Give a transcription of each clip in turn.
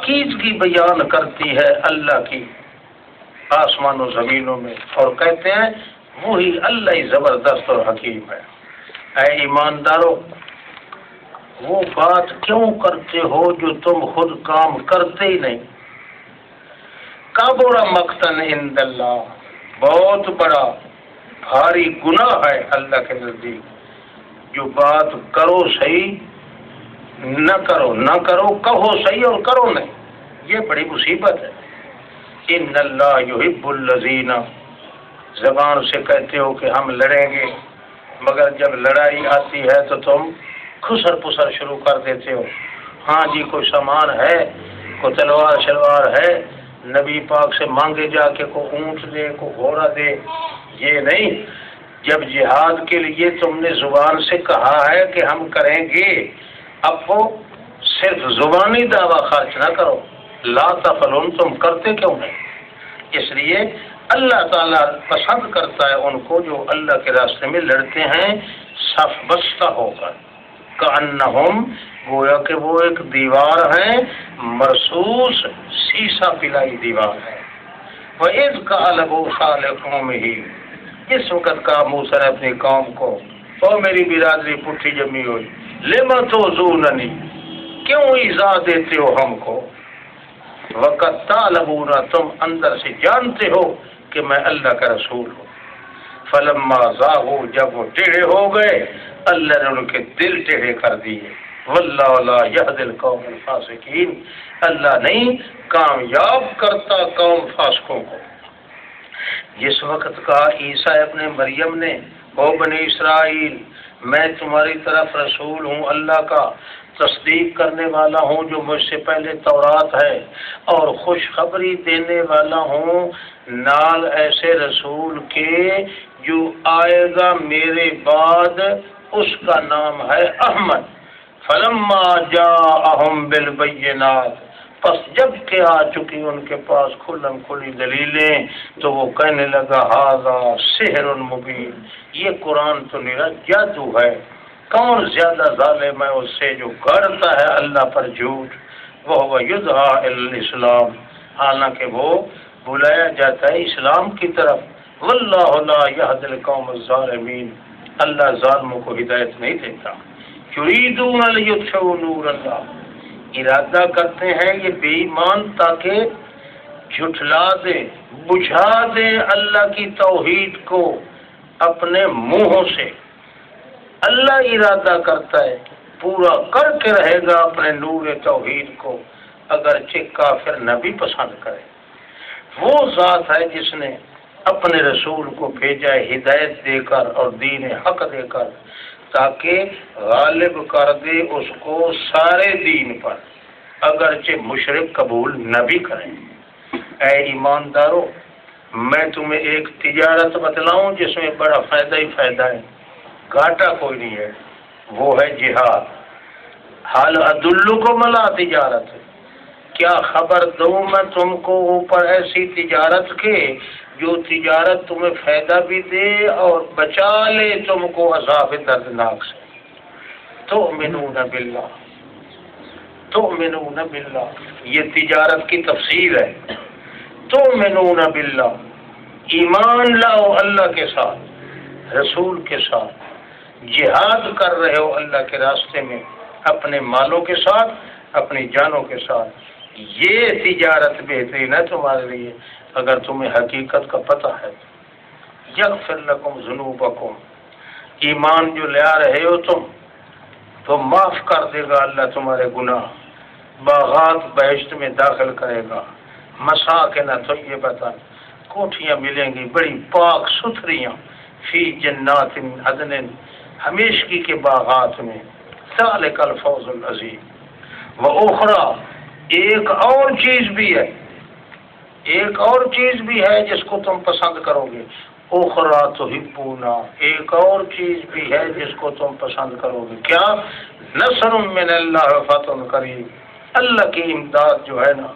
پاکیزگی بیان کرتی ہے اللہ کی آسمان و زمینوں میں، اور کہتے ہیں وہی اللہ ہی زبردست اور حکیم ہے۔ اے ایماندارو، وہ بات کیوں کرتے ہو جو تم خود کام کرتے ہی نہیں؟ کبر مقتا عند اللہ، بہت بڑا بھاری گناہ ہے اللہ کے نزدیک جو بات کرو صحیح نہ کرو، نہ کرو کہو صحیح اور کرو نہیں، یہ بڑی مصیبت ہے۔ ان اللہ یحب الذین، زبان سے کہتے ہو کہ ہم لڑیں گے، مگر جب لڑائی آتی ہے تو تم خسر پسر شروع کر دیتے ہو۔ ہاں جی، کوئی سامان ہے، کوئی تلوار شلوار ہے، نبی پاک سے مانگے جا کے کوئی اونٹ دے، کوئی گھوڑا دے، یہ نہیں۔ جب جہاد کے لیے تم نے زبان سے کہا ہے کہ ہم کریں گے، اب وہ صرف زبانی دعویٰ خرچ نہ کرو، لا تفعلون، تم کرتے کیوں نہیں؟ اس لیے اللہ تعالیٰ پسند کرتا ہے ان کو جو اللہ کے راستے میں لڑتے ہیں صف بستہ ہو کر، کأنہم، گویا کہ وہ ایک دیوار ہے مرصوص، سیسا پلائی دیوار ہے۔ وَإِذْ قَالَ مُوسَىٰ لِقَوْمِهِ، اس وقت کہا موسیٰ نے اپنی قوم کو، او میری برادری پٹھی جمی ہوئی، لِمَ تُؤْذُونَنِی، کیوں ایذا دیتے ہو ہم کو؟ وَقَدْ تَعْلَمُونَ، تم اندر سے جانتے ہو کہ میں اللہ کا رسول ہوں۔ فَلَمَّا زَاغُوا، جب وہ ٹیڑھے ہو گئے، اللہ نے ان کے دل ٹیڑھے کر دیے۔ وَاللَّهُ لَا يَهْدِي الْقَوْمَ الْفَاسِقِينَ، اللہ نہیں کامیاب کرتا قوم فاسقوں کو۔ جس وقت کہا عیسیٰ ابن مریم نے، او بنی اسرائیل، میں تمہاری طرف رسول ہوں اللہ کا، تصدیق کرنے والا ہوں جو مجھ سے پہلے تورات ہے، اور خوشخبری دینے والا ہوں نال ایسے رسول کے جو آئے گا میرے بعد، اس کا نام ہے احمد۔ فلما جاءہم بالبینات، پس جب کہ آ چکی ان کے پاس کھلم کھلی دلیلیں، تو وہ کہنے لگا ھذا سحر مبین، یہ قرآن تو نرا جادو ہے، کون زیادہ ظالم ہے اس سے جو گڑتا ہے اللہ پر جھوٹ۔ وہو یدعی الی الاسلام، حالانکہ وہ بلایا جاتا ہے اسلام کی طرف۔ واللہ لا یہدی القوم الظالمین، اللہ ظالموں کو ہدایت نہیں دیتا۔ یریدون لیطفئوا نور اللہ، ارادہ کرتے ہیں یہ بے ایمان تاکہ جھٹلا دے، بجھا دے اللہ کی توحید کو اپنے منہوں سے۔ اللہ ارادہ کرتا ہے پورا کر کے رہے گا اپنے نور توحید کو، اگرچہ کافر نہ بھی پسند کرے۔ وہ ذات ہے جس نے اپنے رسول کو بھیجا ہے ہدایت دے کر اور دین حق دے کر، تاکہ غالب کر دے اس کو سارے دین پر، اگرچہ مشرک قبول نہ بھی کریں۔ اے ایماندارو، میں تمہیں ایک تجارت بتلاؤں جس میں بڑا فائدہ ہی فائدہ ہے، گھاٹا کوئی نہیں ہے، وہ ہے جہاد۔ حال ادلکم علی تجارت، کیا خبر دوں میں تم کو اوپر ایسی تجارت کے جو تجارت تمہیں فائدہ بھی دے اور بچا لے تم کو عذاب دردناک سے۔ تؤمنون باللہ، تؤمنون باللہ، یہ تجارت کی تفسیر ہے۔ تؤمنون باللہ، ایمان لاؤ اللہ کے ساتھ، رسول کے ساتھ، جہاد کر رہے ہو اللہ کے راستے میں اپنے مالوں کے ساتھ، اپنی جانوں کے ساتھ، یہ تجارت بہترین ہے تمہارے لیے اگر تمہیں حقیقت کا پتہ ہے۔ یغفر لکم ذنوبکم، ایمان جو لے آ رہے ہو تم تو معاف کر دے گا اللہ تمہارے گناہ، باغات بہشت میں داخل کرے گا، مساکن طیبۃ، کوٹھیاں ملیں گی بڑی پاک ستھریاں، فی جنات عدن، ہمیشگی کے باغات میں، ذالک الفوز العظیم۔ وأخرى، ایک اور چیز بھی ہے، ایک اور چیز بھی ہے جس کو تم پسند کرو گے۔ اخرى تحبونا، ایک اور چیز بھی ہے جس کو تم پسند کرو گے، کیا؟ نصر من اللہ فتح قریب، اللہ کی امداد جو ہے نا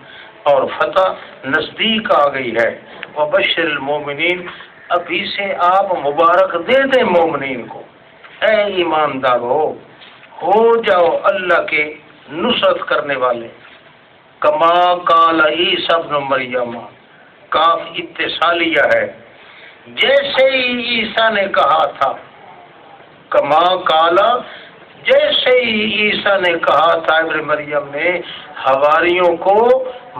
اور فتح نزدیک آ گئی ہے۔ وبشر المومنین، ابھی سے آپ مبارک دے دیں مومنین کو۔ اے ایماندار ہو جاؤ اللہ کے نصرت کرنے والے، کما قال عیسی ابن مریم، کاف اتصالیہ ہے، جیسے ہی عیسیٰ نے کہا تھا، کما قال جیسے ہی عیسیٰ نے کہا تھا ابن مریم نے حواریوں کو،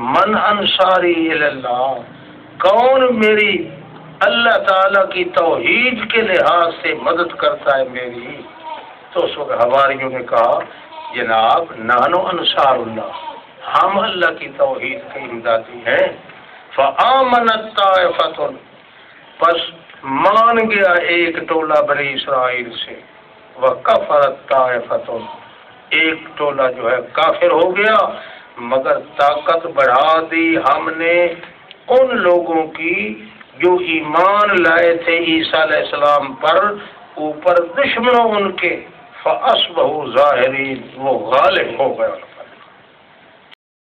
من انصاری اللہ، کون میری اللہ تعالیٰ کی توحید کے لحاظ سے مدد کرتا ہے میری، تو اس وقت حواریوں نے کہا جناب نحن انصار اللہ، ہم اللہ کی توحید کے امدادی ہیں۔ فآمنت طائفۃ، پس مان گیا ایک ٹولہ بنی اسرائیل سے، وکفرت طائفۃ، ایک ٹولہ جو ہے کافر ہو گیا، مگر طاقت بڑھا دی ہم نے ان لوگوں کی جو ایمان لائے تھے عیسیٰ علیہ السلام پر، اوپر دشمنوں ان کے، فَأَصْبَحُوا ظَاهِرِينَ، وہ غالب ہو گیا۔